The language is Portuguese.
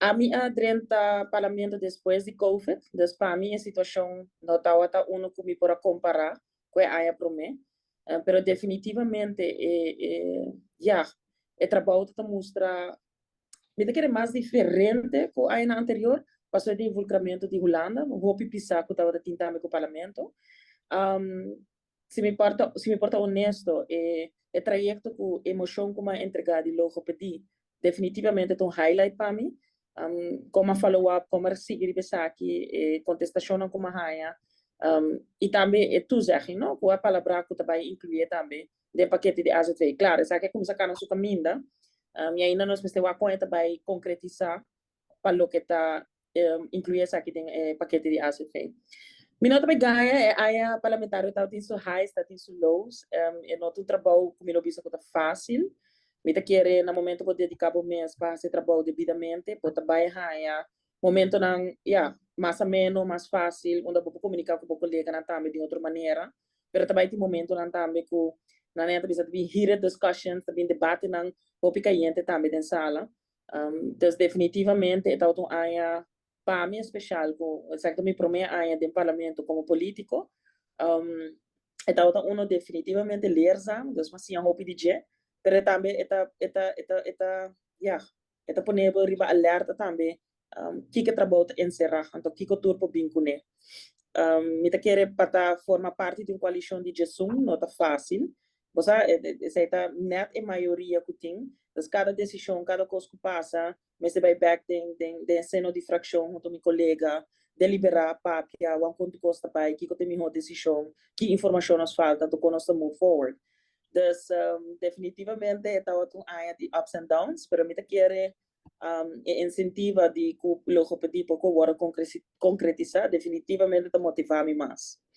A minha adrenta parlamento depois de COVID, dus para mim a situação não está uno como para comparar com a área para mim, pero definitivamente já o trabalho está mostra me que é mais diferente com a ano anterior, passou de involucramento de Holanda, vou pisar que estava tentando com o parlamento. Se me porta honesto, o trajeto com emoção como entregar de logopedia, definitivamente é um highlight para mim. Como follow-up, como seguir aqui, contestação como raia, e também tu zeg, não? Com a palavra que também incluir também, de paquete de AZV. Claro, isso aqui é como sacar na sua caminha, e ainda nós precisamos a conta vai concretizar para o que está incluir isso aqui em paquete de AZV. Minha outra ganha é a área parlamentar, está tem seu highs, está tem seu lows, e não tem trabalho como eu visto que está fácil, me querer no momento vou dedicar o mês para esse trabalho devidamente, para trabalhar momento não, mais ou menos, mais fácil, onde eu vou comunicar com o colega também de outra maneira, mas também tem momento não também que na neta bisa de heated discussions, também debate não, vou ficar também na sala, então definitivamente é uma área para mim especial, exacto mi primeira área de parlamento como político, então uno definitivamente leerzaam, dus mas sim a hoop de je, pero também eta poner riba alerta também, que trabalho encerrar, então que turpo vincune. Me ta querer para formar parte de uma coalição de gestão, não tá fácil, você está net em maioria que tem, dus cada decisão, cada coisa que passa, mas você vai back de seno de fração junto com colega, deliberar papia, o quanto custa para que tem melhor decisão, que informação nos falta, então nós move forward. Dus definitivamente é uma área de ups and downs, pero me ta querer incentiva de que o logopedia pouco agora concretizar, definitivamente te motivar-me mais.